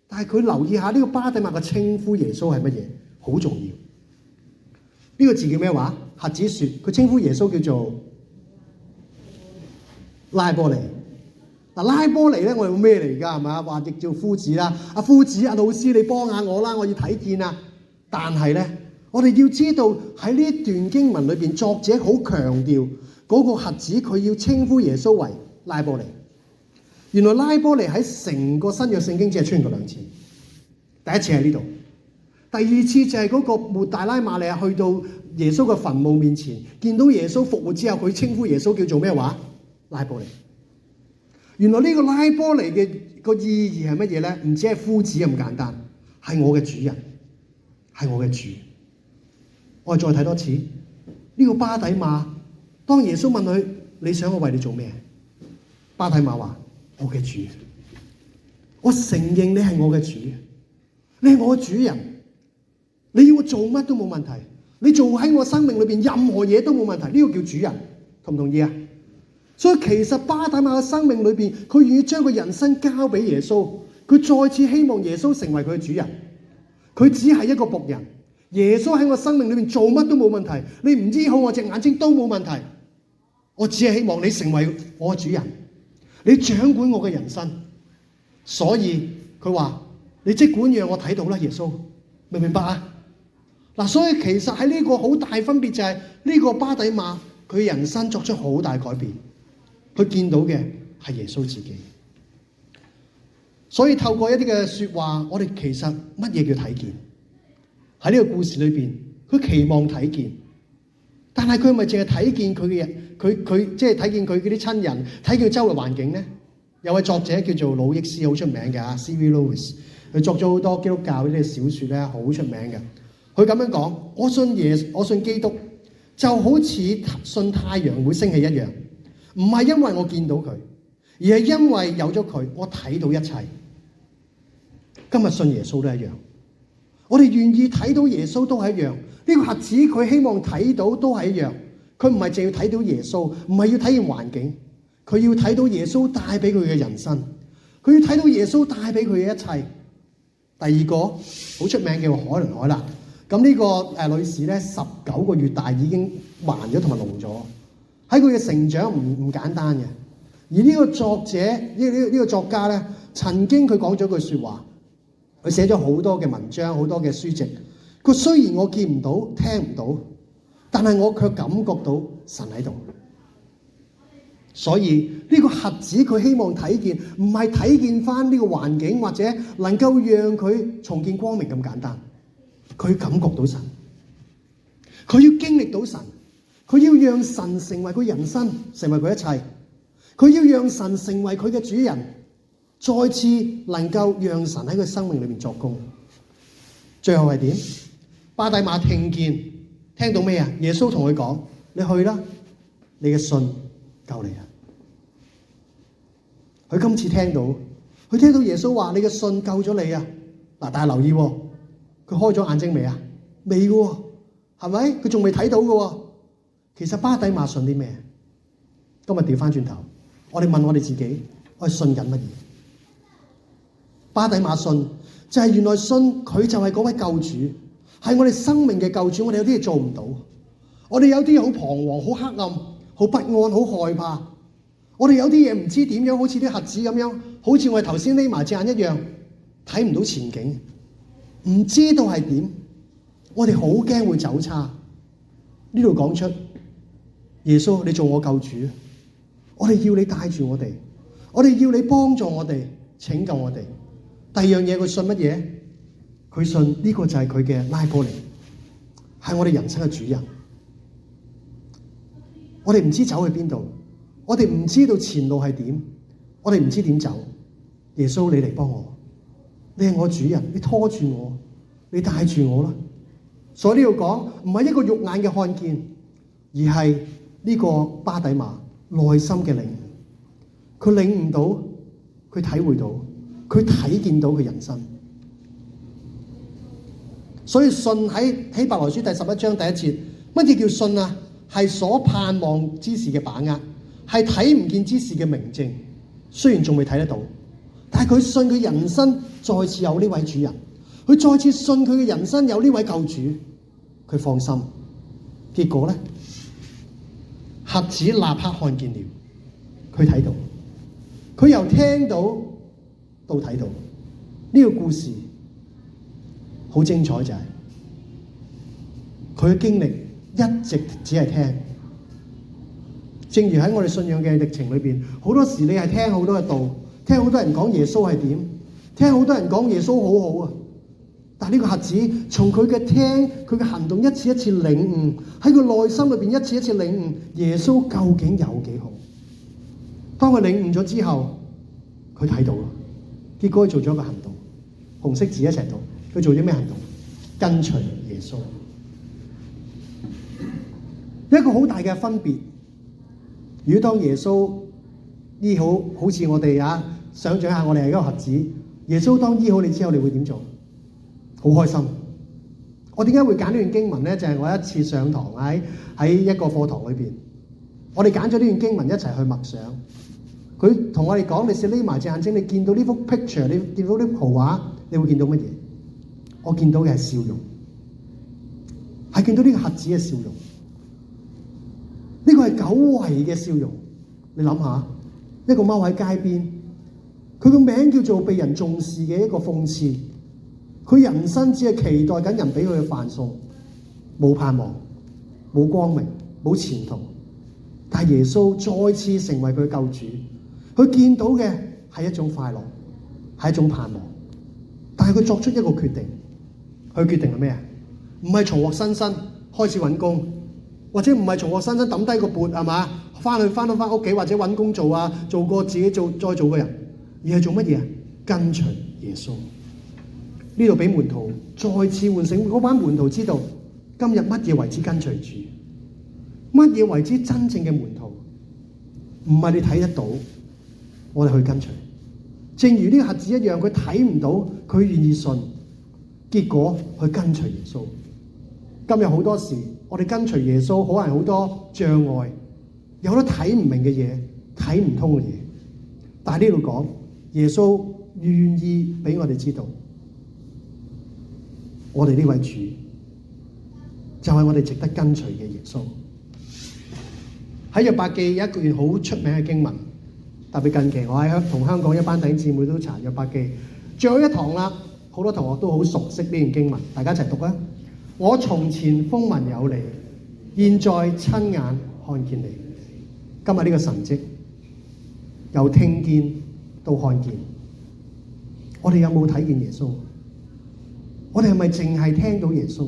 但係佢留意下呢個巴底馬嘅稱呼耶穌係乜嘢？好重要。呢個字叫咩話？瞎子說，佢稱呼耶穌叫做拉波尼。嗱，拉波尼咧，我哋咩嚟㗎？係咪？話亦叫夫子啦。阿夫子，阿老師，你幫下我啦，我要睇見啊！但係咧，我哋要知道喺呢一段經文裏邊，作者好強調嗰個瞎子佢要稱呼耶穌為拉波尼。原來拉波尼喺成個新約聖經只係出現過2次，第一次喺呢度，第二次就係嗰個抹大拉瑪利亞去到耶穌嘅墳墓面前，見到耶穌復活之後，佢稱呼耶穌叫做咩話？拉波尼。原來呢個拉波尼嘅個意義係乜嘢咧？唔止係夫子咁簡單，係我嘅主人，係我嘅主。我哋再睇多次呢個巴底馬，當耶穌問佢：你想我為你做咩？巴底馬話：我嘅主，我承認你係我嘅主，你係我嘅主人，你要我做乜都冇問題，你做喺我生命裏邊任何嘢都冇問題。呢個叫主人，同唔同意啊？所以其實巴底馬嘅生命裏邊，佢願意將個人生交俾耶穌，佢再次希望耶穌成為佢嘅主人。佢只係一個僕人，耶穌喺我生命裏邊做乜都冇問題，你唔醫好我隻眼睛都冇問題。我只係希望你成為我嘅主人，你掌管我嘅人生。所以佢話：你即管讓我睇到啦，耶穌，明唔明白啊？嗱，所以其實喺呢個好大分別就係呢個巴底馬，佢人生作出好大改變。佢見到嘅係耶穌自己，所以透過一啲嘅説話，我哋其實乜嘢叫睇見？喺呢個故事裏邊，佢期望睇見，但係佢係咪淨係睇見佢嘅人？佢即係睇見佢嗰啲親人，睇見周圍環境咧？有位作者叫做魯益斯，好出名嘅C.V. Lewis， 佢作咗好多基督教呢啲小説咧，好出名嘅。佢咁樣講：我信基督，就好似信太陽會升起一樣。唔係因為我見到佢，而係因為有咗佢，我睇到一切。今日信耶穌都一樣，我哋願意睇到耶穌都係一樣。呢個瞎子佢希望睇到都係一樣，佢唔係淨要睇到耶穌，唔係要體驗環境，佢要睇到耶穌帶俾佢嘅人生，佢要睇到耶穌帶俾佢嘅一切。第二個好出名叫海倫凱勒，咁呢個女士咧，19個月大已經盲咗同埋聾咗。喺佢嘅成長唔簡單嘅，而呢個作者呢個作家咧，曾經佢講咗句説話，佢寫咗好多嘅文章，好多嘅書籍。佢雖然我見唔到、聽唔到，但係我卻感覺到神喺度。所以呢個瞎子佢希望睇見，唔係睇見翻呢個環境或者能夠讓佢重見光明咁簡單，佢感覺到神，佢要經歷到神。佢要讓神成為佢人生，成為佢一切。佢要讓神成為佢嘅主人，再次能夠讓神喺佢生命裏面作工。最後係點？巴底馬聽到咩啊？耶穌同佢講：你去啦，你嘅信救你啦。佢今次聽到耶穌話：你嘅信救咗你啊！嗱，但係留意喎，佢開咗眼睛未啊？未嘅喎，係咪？佢仲未睇到嘅喎。其實巴底馬信啲咩？今日調翻轉頭，我哋問我哋自己，我哋信緊乜嘢？巴底馬信就係原來信佢就係嗰位救主，係我哋生命嘅救主。我哋有啲嘢做唔到，我哋有啲嘢好彷徨、好黑暗、好不安、好害怕。我哋有啲嘢唔知點樣，好似啲瞎子咁樣，好似我哋頭先匿埋隻眼一樣，睇唔到前景，唔知道係點。我哋好驚會走差。呢度講出。耶穌，你做我救主，我哋要你帶住我哋，我哋要你幫助我哋，拯救我哋。第二樣嘢，佢信乜嘢？佢信呢個就係佢嘅拉哥尼，係我哋人生嘅主人。我哋唔知走去邊度，我哋唔知道前路係點，我哋唔知點走。耶穌，你嚟幫我，你係我主人，你拖住我，你帶住我啦。所以呢度講唔係一個肉眼嘅看見，而係呢個巴底馬內心嘅領悟。佢領悟到，佢體會到，佢睇見到佢人生。所以信喺希伯來書第11章第1節，乜嘢叫信啊？係所盼望之事嘅把握，係睇唔見之事嘅明證。雖然仲未睇得到，但係佢信佢人生再次有呢位主人，佢再次信佢嘅人生有呢位救主，佢放心。結果咧，瞎子立刻看見了，佢睇到，佢由聽到到睇到。呢個故事好精彩，就係佢嘅經歷一直只係聽。正如喺我哋信仰嘅歷程裏邊，好多時你係聽好多嘅道，聽好多人講耶穌係點，聽好多人講耶穌好好啊。但係呢個瞎子從佢嘅聽，佢嘅行動一次一次領悟，喺佢內心裏邊一次一次領悟耶穌究竟有幾好。當佢領悟咗之後，佢睇到啦，結果佢做咗一個行動，紅色字一齊讀。佢做咗咩行動？跟隨耶穌。一個好大嘅分別。如果當耶穌醫好似我哋想象一下，我哋係一個瞎子，耶穌當醫好你之後，你會點做？好開心。我點解會揀呢段經文咧？就係我一次上堂喺一個課堂裏邊，我哋揀咗呢段經文一齊去默想。佢同我哋講：你試匿埋隻眼睛，你見到呢幅 picture， 你見到呢幅圖畫，你會見到乜嘢？我見到嘅係笑容，係見到呢個瞎子嘅笑容。呢個係久違嘅笑容。你諗下，一個踎喺街邊，佢個名叫做被人重視嘅一個諷刺。佢人生只係期待緊人俾佢嘅飯餸，冇盼望，冇光明，冇前途。但係耶穌再次成為佢救主，佢見到嘅係一種快樂，係一種盼望。但係佢作出一個決定，佢決定係咩啊？唔係重獲新生開始揾工，或者唔係重獲新生抌低個缽係嘛，翻到屋企或者揾工做啊，做過自己再做個人，而係做乜嘢啊？跟隨耶穌。呢度俾門徒再次喚醒嗰班門徒知道，今日乜嘢為之跟隨主，乜嘢為之真正嘅門徒，唔係你睇得到，我哋去跟隨。正如呢個瞎子一樣，佢睇唔到，佢願意信，結果去跟隨耶穌。今日好多時，我哋跟隨耶穌，可能好多障礙，有好多睇唔明嘅嘢，睇唔通嘅嘢。但係呢度講，耶穌願意俾我哋知道，我哋呢位主就係我哋值得跟隨嘅耶穌。喺約伯記有一段好出名嘅經文，特別近期我喺同香港一班弟兄姊妹都查約伯記，最後一堂啦，好多同學都好熟悉呢段經文，大家一齊讀啊！我從前風聞有你，現在親眼看見你。今日呢個神蹟，由聽見到看見，我哋有冇睇見耶穌？我哋係咪淨係聽到耶穌？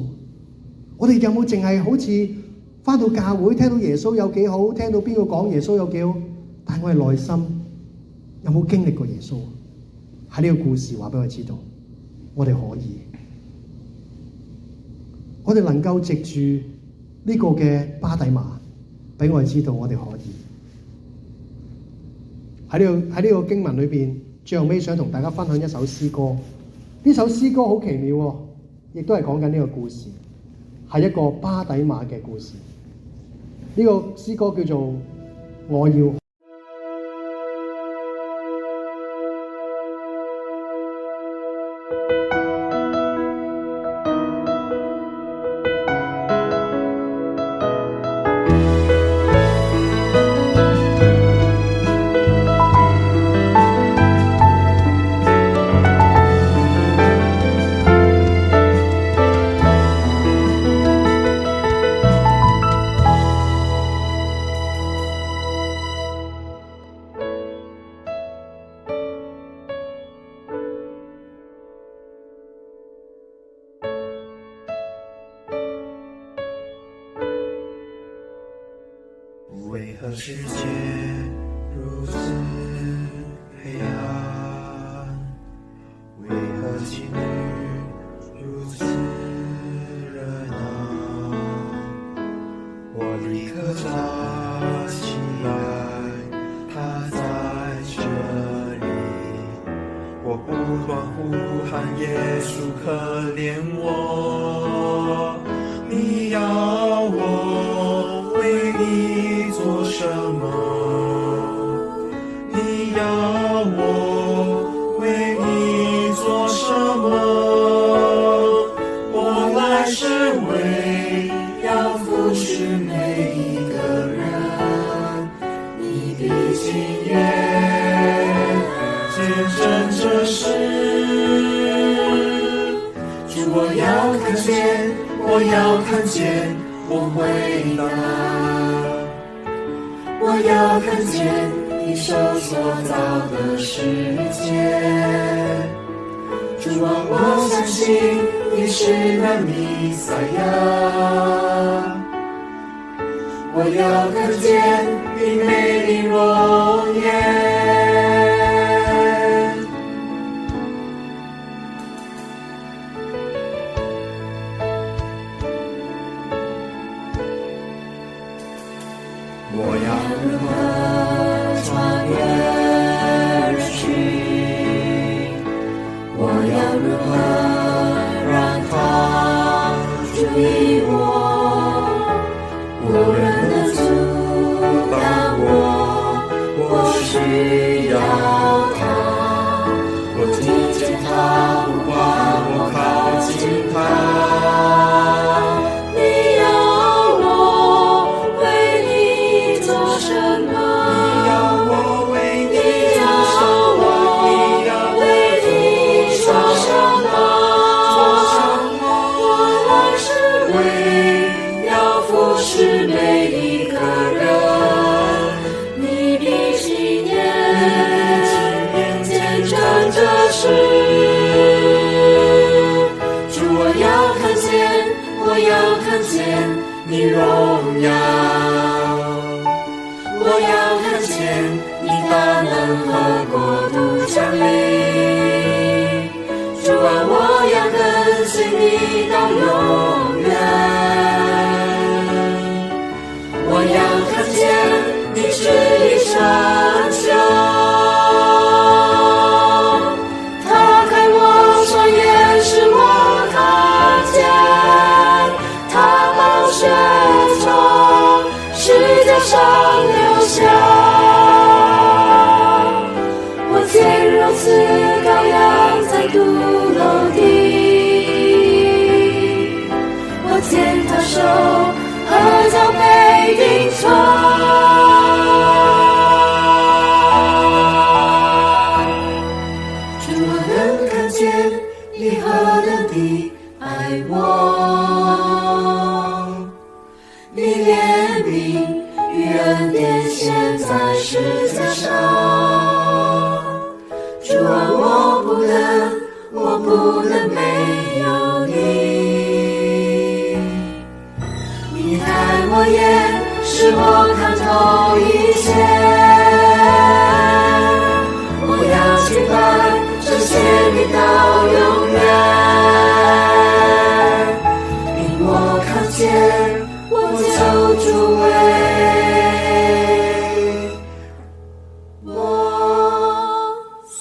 我哋有冇淨係好似返到教會聽到耶穌有幾好，聽到邊個講耶穌有幾好？但係我哋內心有冇經歷過耶穌？喺呢個故事話俾我知道，我哋可以，我哋能夠藉住呢個嘅巴底馬，俾我哋知道我哋可以。喺呢個經文裏邊，最後尾想同大家分享一首詩歌。呢首詩歌好奇妙喎，亦都係講緊呢個故事，係一個巴底馬嘅故事。呢個詩歌叫做《我要》。为何世界如此黑暗？为何今日如此热闹？我立刻站起来，他在这里。我不断呼喊耶稣可怜我，你要我为你做什么？你要我为你做什么？我来是为要服侍每一个人，你的心愿见证这事。主，我要看见，我要看见，我回答。我要看见你手所造的世界。主啊，我相信你是那弥赛亚。我要看见你美丽容颜。我要如何穿越人群？我要如何让他注意我？无人能阻挡我，我需要他。我听见他呼唤，我靠近他。是每一个人，你的信念见证这事。主，我要看见，我要看见你荣耀，我要看见你大能和国度降临。主啊，我要跟随你到永远。我要看见你旨意成就，他开我双眼使我看见，他宝血从世界上流下，我见如此羔羊再度落地，我见他手和脚被钉穿。主，我能看见你何等的爱我，你怜悯与恩典显在世界上。主啊，我不能没有你。你开我眼，使我看透一切。我要敬拜，这些你到永远。令我看见，我就主为我死。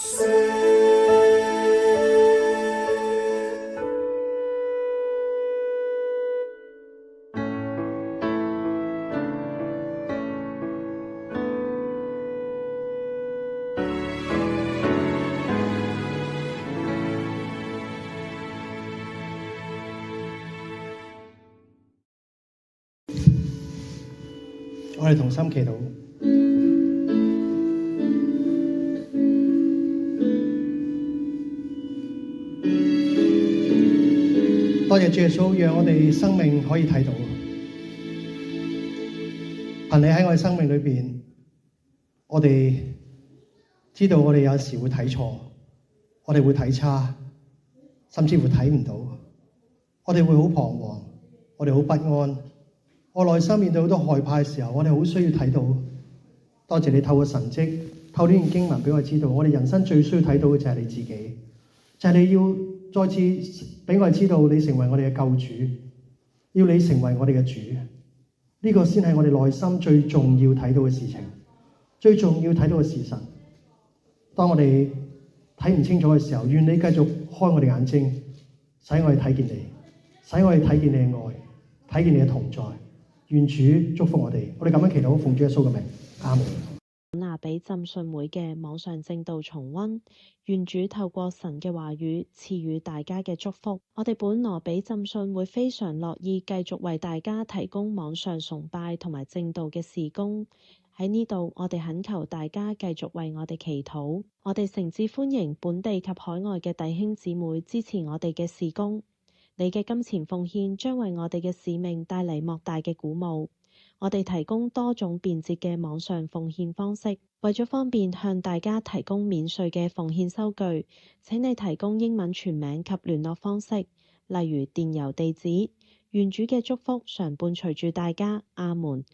我哋同心祈禱。多謝主耶穌，讓我哋生命可以睇到。憑你喺我哋生命裏邊，我哋知道我哋有時會睇錯，我哋會睇差，甚至乎睇唔到。我哋會好彷徨，我哋好不安，我內心面對好多害怕嘅時候，我哋好需要睇到。多謝你透過神蹟，透過呢段經文俾我哋知道，我哋人生最需要睇到嘅就係你自己，就係你要再次俾我哋知道你成為我哋嘅救主，要你成為我哋嘅主。呢個先係我哋內心最重要睇到嘅事情，最重要睇到嘅事實。當我哋睇唔清楚嘅時候，願你繼續開我哋眼睛，使我哋睇見你，使我哋睇見你嘅愛，睇見你嘅同在。願主祝福我哋，我哋咁樣祈禱，奉主耶穌嘅名，阿門。本拿比浸信會嘅網上證道重溫，願主透過神嘅話語賜予大家嘅祝福。我哋本拿比浸信會非常樂意繼續為大家提供網上崇拜同埋證道嘅事工。喺呢度，我哋懇求大家繼續為我哋祈禱。我哋誠摯歡迎本地及海外嘅弟兄姊妹支持我哋嘅事工。你嘅金錢奉獻將為我哋嘅使命帶嚟莫大嘅鼓舞。我哋提供多種便捷嘅網上奉獻方式，為咗方便向大家提供免稅嘅奉獻收據，請你提供英文全名及聯絡方式，例如電郵地址。願主嘅祝福常伴隨住大家，阿門。